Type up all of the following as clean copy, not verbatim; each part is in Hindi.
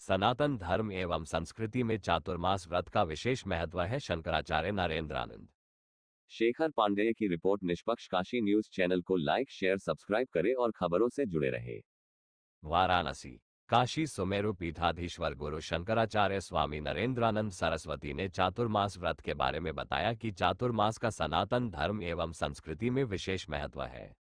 सनातन धर्म एवं संस्कृति में चातुर्मास व्रत का विशेष महत्व है। शंकराचार्य नरेंद्रानंद। शेखर पांडेय की रिपोर्ट। निष्पक्ष काशी न्यूज चैनल को लाइक, शेयर, सब्सक्राइब करें और खबरों से जुड़े रहे। वाराणसी। काशी सुमेरु पीठाधीश्वर गुरु शंकराचार्य स्वामी नरेंद्रानंद सरस्वती ने चातुर्मास व्रत के बारे में बताया कि चातुर्मास का सनातन धर्म एवं संस्कृति में विशेष महत्व है।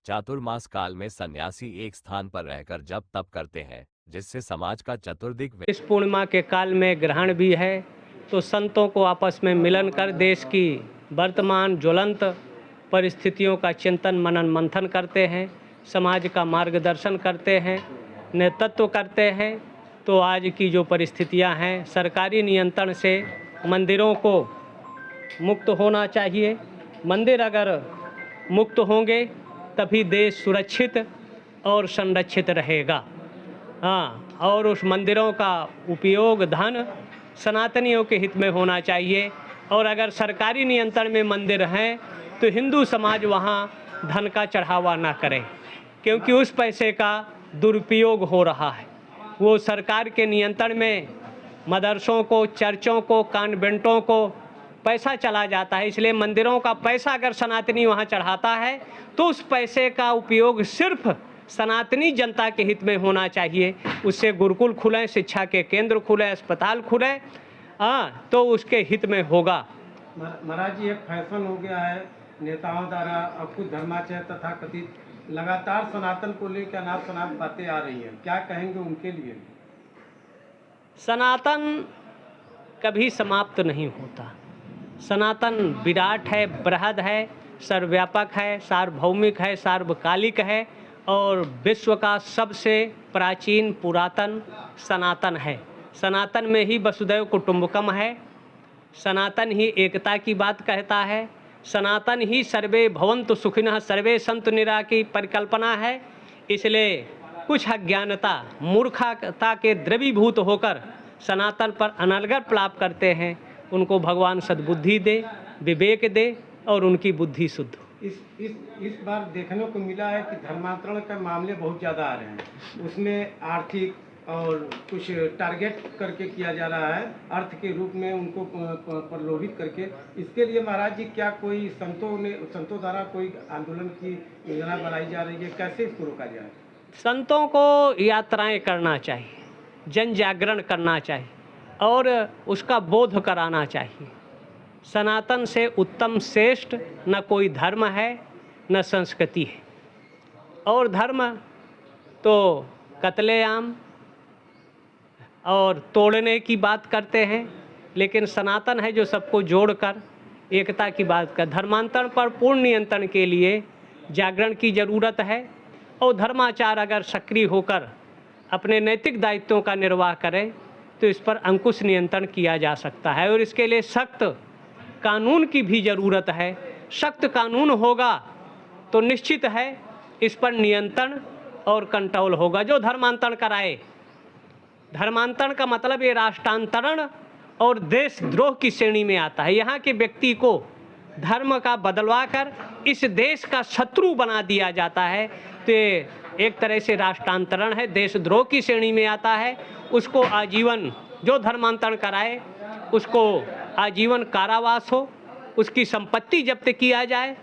चातुर्मास काल में सन्यासी एक स्थान पर रहकर जप तप करते हैं, जिससे समाज का चतुर्दिक। इस पूर्णिमा के काल में ग्रहण भी है, तो संतों को आपस में मिलन कर देश की वर्तमान ज्वलंत परिस्थितियों का चिंतन मनन मंथन करते हैं, समाज का मार्गदर्शन करते हैं, नेतृत्व करते हैं। तो आज की जो परिस्थितियां हैं, सरकारी नियंत्रण से मंदिरों को मुक्त होना चाहिए। मंदिर अगर मुक्त होंगे तभी देश सुरक्षित और संरक्षित रहेगा। हाँ, और उस मंदिरों का उपयोग धन सनातनियों के हित में होना चाहिए। और अगर सरकारी नियंत्रण में मंदिर हैं तो हिंदू समाज वहाँ धन का चढ़ावा ना करे, क्योंकि उस पैसे का दुरुपयोग हो रहा है। वो सरकार के नियंत्रण में मदरसों को, चर्चों को, कॉन्वेंटों को पैसा चला जाता है। इसलिए मंदिरों का पैसा अगर सनातनी वहाँ चढ़ाता है तो उस पैसे का उपयोग सिर्फ सनातनी जनता के हित में होना चाहिए। उससे गुरुकुल खुलें, शिक्षा के केंद्र खुलें, अस्पताल खुलें, तो उसके हित में होगा। महाराज जी, एक फैशन हो गया है नेताओं द्वारा अब कुछ धर्माचार्य तथा कथित लगातार सनातन को लेकर अनाप शनाप बातें आ रही हैं, क्या कहेंगे उनके लिए? सनातन कभी समाप्त नहीं होता। सनातन विराट है, बृहद है, सर्वव्यापक है, सार्वभौमिक है, सार्वकालिक है और विश्व का सबसे प्राचीन पुरातन सनातन है। सनातन में ही वसुदैव कुटुंबकम है, सनातन ही एकता की बात कहता है, सनातन ही सर्वे भवन्तु सुखिनः सर्वे सन्तु निरामयाः की परिकल्पना है। इसलिए कुछ अज्ञानता मूर्खता के द्रवीभूत होकर सनातन पर अनर्गल प्रलाप करते हैं, उनको भगवान सद्बुद्धि दे, विवेक दे और उनकी बुद्धि शुद्ध हो। इस बार देखने को मिला है कि धर्मांतरण के मामले बहुत ज़्यादा आ रहे हैं, उसमें आर्थिक और कुछ टारगेट करके किया जा रहा है, अर्थ के रूप में उनको प्रलोभित करके। इसके लिए महाराज जी क्या कोई संतों द्वारा कोई आंदोलन की योजना बनाई जा रही है, कैसे इसको रोका जाए? संतों को यात्राएं करना चाहिए, जन जागरण करना चाहिए और उसका बोध कराना चाहिए। सनातन से उत्तम श्रेष्ठ न कोई धर्म है न संस्कृति है। और धर्म तो कत्लेआम और तोड़ने की बात करते हैं, लेकिन सनातन है जो सबको जोड़कर एकता की बात कर। धर्मांतरण पर पूर्ण नियंत्रण के लिए जागरण की ज़रूरत है और धर्माचार अगर सक्रिय होकर अपने नैतिक दायित्वों का निर्वाह करें तो इस पर अंकुश नियंत्रण किया जा सकता है। और इसके लिए सख्त कानून की भी ज़रूरत है। सख्त कानून होगा तो निश्चित है इस पर नियंत्रण और कंट्रोल होगा। जो धर्मांतरण कराए, धर्मांतरण का मतलब ये राष्ट्रांतरण और देशद्रोह की श्रेणी में आता है। यहाँ के व्यक्ति को धर्म का बदलवा कर इस देश का शत्रु बना दिया जाता है, तो एक तरह से राष्ट्रांतरण है, देशद्रोह की श्रेणी में आता है। उसको आजीवन, जो धर्मांतरण कराए उसको आजीवन कारावास हो, उसकी संपत्ति जब्त किया जाए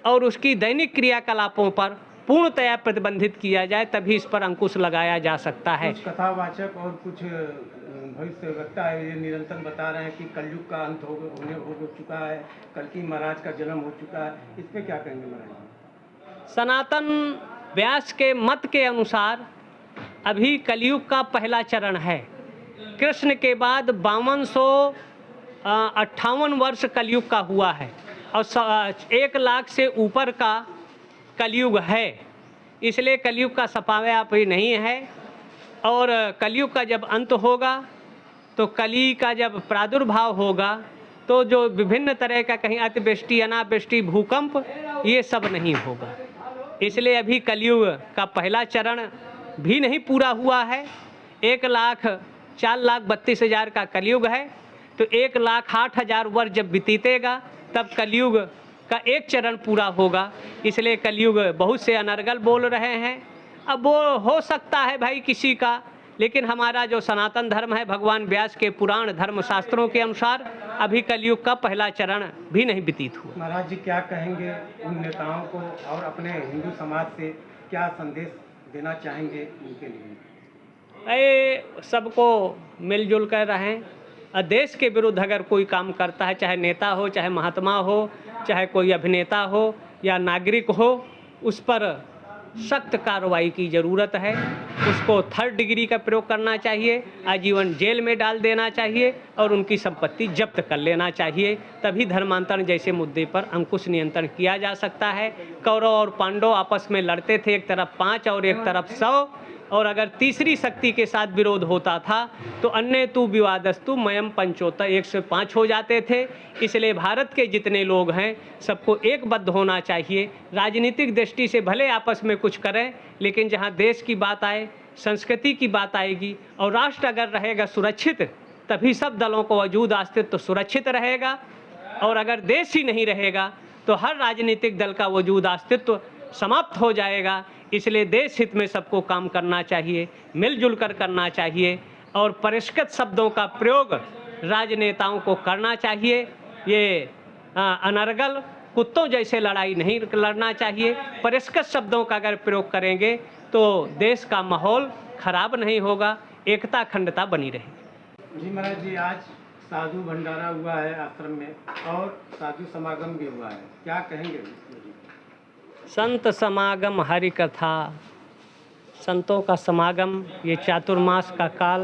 और उसकी दैनिक क्रियाकलापों पर पूर्णतया प्रतिबंधित किया जाए, तभी इस पर अंकुश लगाया जा सकता है। कुछ कथावाचक और कुछ भविष्यवक्ता है, ये निरंतर बता रहे हैं कि कलयुग का अंत हो चुका है, कल्कि महाराज का जन्म हो चुका है, इस पर क्या कहेंगे महाराज? सनातन व्यास के मत के अनुसार अभी कलयुग का पहला चरण है। कृष्ण के बाद 5258 वर्ष कलयुग का हुआ है और 1 लाख से ऊपर का कलयुग है। इसलिए कलयुग का समाप्ति नहीं है। और कलयुग का जब अंत होगा तो कली का जब प्रादुर्भाव होगा तो जो विभिन्न तरह का कहीं अतिवृष्टि, अनावृष्टि, भूकंप, ये सब नहीं होगा। इसलिए अभी कलयुग का पहला चरण भी नहीं पूरा हुआ है। 1,04,32,000 का कलयुग है, तो 1,08,000 वर्ष जब बीतेगा तब कलयुग का एक चरण पूरा होगा। इसलिए कलयुग बहुत से अनर्गल बोल रहे हैं। अब वो हो सकता है भाई किसी का लेकिन हमारा जो सनातन धर्म है, भगवान व्यास के पुराण धर्म शास्त्रों के अनुसार अभी कलयुग का पहला चरण भी नहीं व्यतीत हुआ। महाराज जी क्या कहेंगे उन नेताओं को और अपने हिंदू समाज से क्या संदेश देना चाहेंगे उनके लिए? सबको मिलजुल कर रहें। देश के विरुद्ध अगर कोई काम करता है, चाहे नेता हो, चाहे महात्मा हो, चाहे कोई अभिनेता हो या नागरिक हो, उस पर सख्त कार्रवाई की ज़रूरत है। उसको 3rd डिग्री का प्रयोग करना चाहिए, आजीवन जेल में डाल देना चाहिए और उनकी संपत्ति जब्त कर लेना चाहिए। तभी धर्मांतरण जैसे मुद्दे पर अंकुश नियंत्रण किया जा सकता है। कौरव और पांडव आपस में लड़ते थे, एक तरफ 5 और एक तरफ 100, और अगर तीसरी शक्ति के साथ विरोध होता था तो अन्य तु विवादस्तु मयम पंचोत 105 हो जाते थे। इसलिए भारत के जितने लोग हैं सबको एकबद्ध होना चाहिए। राजनीतिक दृष्टि से भले आपस में कुछ करें, लेकिन जहां देश की बात आए, संस्कृति की बात आएगी और राष्ट्र अगर रहेगा सुरक्षित, तभी सब दलों को वजूद अस्तित्व सुरक्षित रहेगा। और अगर देश ही नहीं रहेगा तो हर राजनीतिक दल का वजूद अस्तित्व समाप्त हो जाएगा। इसलिए देश हित में सबको काम करना चाहिए, मिलजुल कर करना चाहिए और परिष्कृत शब्दों का प्रयोग राजनेताओं को करना चाहिए। ये अनर्गल कुत्तों जैसे लड़ाई नहीं लड़ना चाहिए। परिष्कृत शब्दों का अगर प्रयोग करेंगे तो देश का माहौल खराब नहीं होगा, एकता अखंडता बनी रहेगी। जी महाराज जी, आज साधु भंडारा हुआ है आश्रम में और साधु समागम भी हुआ है, क्या कहेंगे? संत समागम हरि कथा, संतों का समागम, ये चातुर्मास का काल